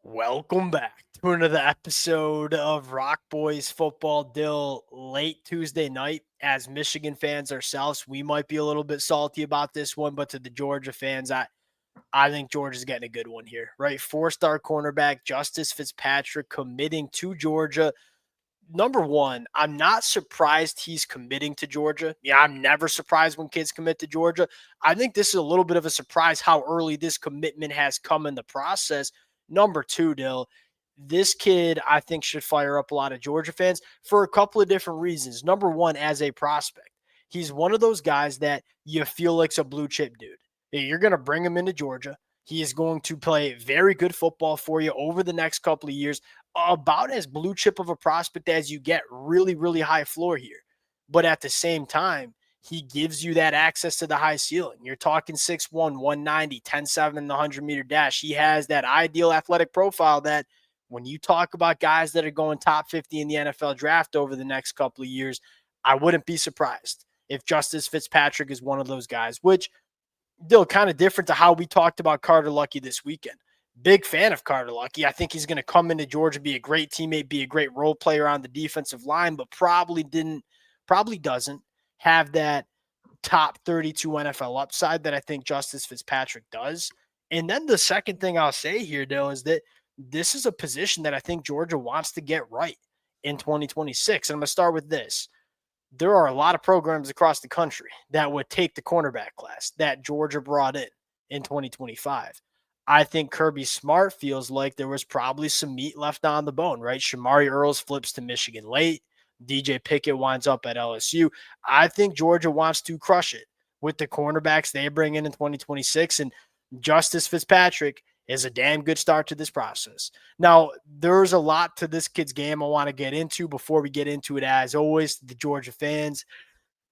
Welcome back to another episode of Rock Boys Football. Dill, late Tuesday night. As Michigan fans ourselves, we might be a little bit salty about this one, but to the Georgia fans, I think Georgia's getting a good one here, right? Four-star cornerback Justice Fitzpatrick committing to Georgia. Number one, I'm not surprised he's committing to Georgia. Yeah, I'm never surprised when kids commit to Georgia. I think this is a little bit of a surprise how early this commitment has come in the process. Number two, Dill, this kid, I think, should fire up a lot of Georgia fans for a couple of different reasons. Number one, as a prospect, he's one of those guys that you feel like's a blue chip dude. You're going to bring him into Georgia. He is going to play very good football for you over the next couple of years, about as blue chip of a prospect as you get, really, really high floor here. But at the same time, he gives you that access to the high ceiling. You're talking 6'1", 190, 10.7 in the 100-meter dash. He has that ideal athletic profile that when you talk about guys that are going top 50 in the NFL draft over the next couple of years, I wouldn't be surprised if Justice Fitzpatrick is one of those guys, which Dill, kind of different to how we talked about Carter Lucky this weekend. Big fan of Carter Lucky. I think he's going to come into Georgia, be a great teammate, be a great role player on the defensive line, but probably doesn't have that top 32 NFL upside that I think Justice Fitzpatrick does. And then the second thing I'll say here, Dill, is that this is a position that I think Georgia wants to get right in 2026. And I'm going to start with this. There are a lot of programs across the country that would take the cornerback class that Georgia brought in 2025. I think Kirby Smart feels like there was probably some meat left on the bone, right? Shamari Earls flips to Michigan late. DJ Pickett winds up at LSU. I think Georgia wants to crush it with the cornerbacks they bring in 2026, and Justice Fitzpatrick is a damn good start to this process. Now, there's a lot to this kid's game I want to get into before we get into it. As always, the Georgia fans,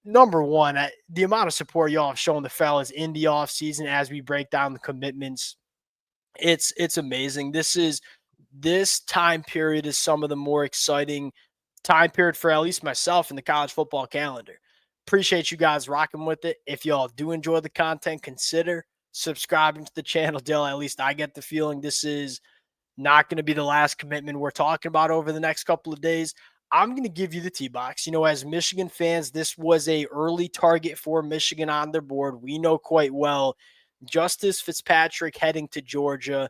number one, the amount of support y'all have shown the fellas in the offseason as we break down the commitments, it's amazing. This time period is some of the more exciting time period for at least myself in the college football calendar. Appreciate you guys rocking with it. If y'all do enjoy the content, consider subscribing to the channel. Dill, at least I get the feeling this is not going to be the last commitment we're talking about over the next couple of days. I'm going to give you the T-box. As Michigan fans, this was a early target for Michigan on their board. We know quite well Justice Fitzpatrick heading to Georgia.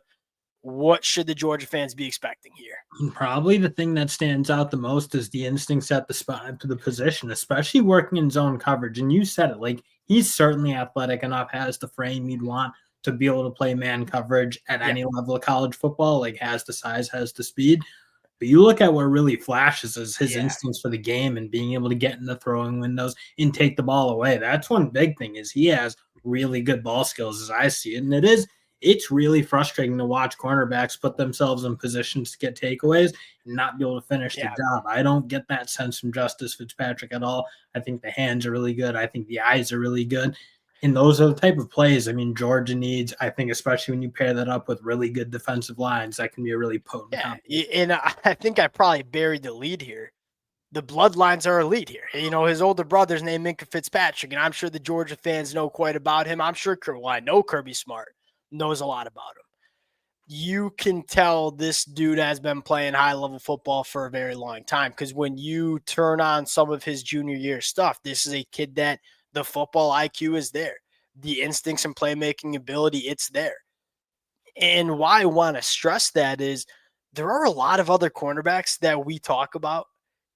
What should the Georgia fans be expecting here? Probably the thing that stands out the most is the instincts at the spot to the position, especially working in zone coverage. And you said it, like, he's certainly athletic enough, has the frame you'd want to be able to play man coverage at any level of college football, like has the size, has the speed. But you look at what really flashes is his instincts for the game and being able to get in the throwing windows and take the ball away. That's one big thing, is he has really good ball skills as I see it. And it's really frustrating to watch cornerbacks put themselves in positions to get takeaways and not be able to finish the job. I don't get that sense from Justice Fitzpatrick at all. I think the hands are really good. I think the eyes are really good. And those are the type of plays, Georgia needs, I think, especially when you pair that up with really good defensive lines, that can be a really potent complement. And I think I probably buried the lead here. The bloodlines are elite here. His older brother's named Minkah Fitzpatrick, and I'm sure the Georgia fans know quite about him. I'm sure, I know Kirby Smart knows a lot about him. You can tell this dude has been playing high-level football for a very long time, because when you turn on some of his junior year stuff, this is a kid that the football IQ is there. The instincts and playmaking ability, it's there. And why I want to stress that is there are a lot of other cornerbacks that we talk about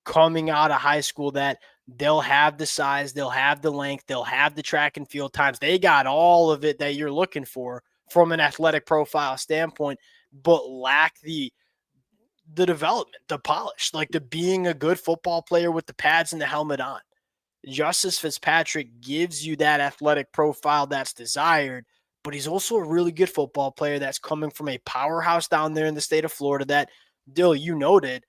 coming out of high school that they'll have the size, they'll have the length, they'll have the track and field times. They got all of it that you're looking for from an athletic profile standpoint, but lack the development, the polish, like the being a good football player with the pads and the helmet on. Justice Fitzpatrick gives you that athletic profile that's desired, but he's also a really good football player that's coming from a powerhouse down there in the state of Florida that, Dill, you noted,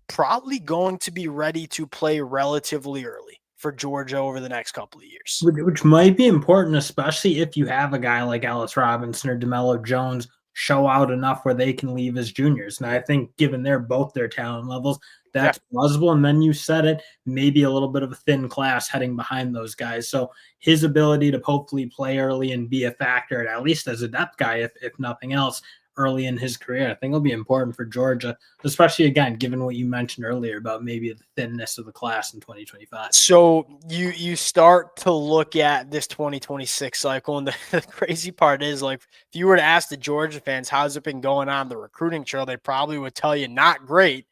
probably going to be ready to play relatively early for Georgia over the next couple of years. Which might be important, especially if you have a guy like Ellis Robinson or DeMello Jones show out enough where they can leave as juniors. And I think given both their talent levels, that's plausible. And then you said it, maybe a little bit of a thin class heading behind those guys. So his ability to hopefully play early and be a factor, at least as a depth guy, if nothing else, early in his career. I think it'll be important for Georgia, especially again, given what you mentioned earlier about maybe the thinness of the class in 2025. So you start to look at this 2026 cycle, and the crazy part is, like, if you were to ask the Georgia fans how's it been going on the recruiting trail, they probably would tell you not great.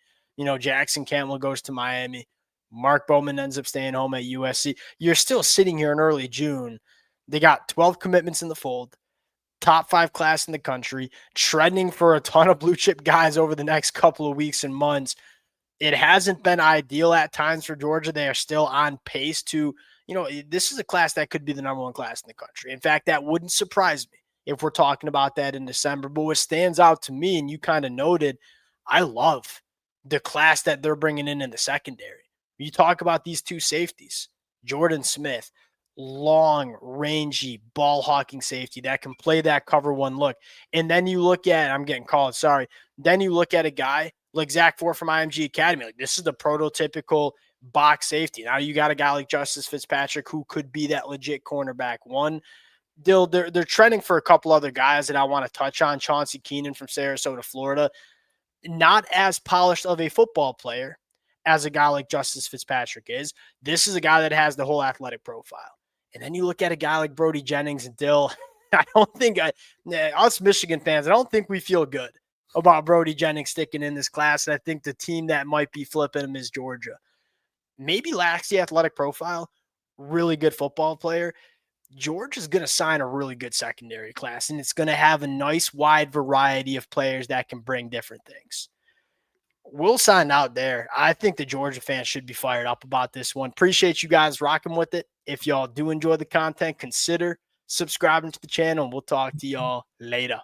Jackson Campbell goes to Miami. Mark Bowman ends up staying home at USC. You're still sitting here in early June. They got 12 commitments in the fold, top 5 class in the country, trending for a ton of blue chip guys over the next couple of weeks and months. It hasn't been ideal at times for Georgia. They are still on pace to, this is a class that could be the number 1 class in the country. In fact, that wouldn't surprise me if we're talking about that in December. But what stands out to me, and you kind of noted, I love the class that they're bringing in the secondary. You talk about these 2 safeties, Jordan Smith, long, rangy, ball hawking safety that can play that cover 1 look. And then you look at, I'm getting called, sorry. Then you look at a guy like Zach Ford from IMG Academy. Like, this is the prototypical box safety. Now you got a guy like Justice Fitzpatrick who could be that legit cornerback 1. They're trending for a couple other guys that I want to touch on. Chauncey Keenan from Sarasota, Florida. Not as polished of a football player as a guy like Justice Fitzpatrick is. This is a guy that has the whole athletic profile. And then you look at a guy like Brody Jennings and Dill. I don't think us Michigan fans, I don't think we feel good about Brody Jennings sticking in this class. And I think the team that might be flipping him is Georgia. Maybe lacks the athletic profile, really good football player. Georgia's going to sign a really good secondary class, and it's going to have a nice wide variety of players that can bring different things. We'll sign out there. I think the Georgia fans should be fired up about this one. Appreciate you guys rocking with it. If y'all do enjoy the content, consider subscribing to the channel, and we'll talk to y'all later.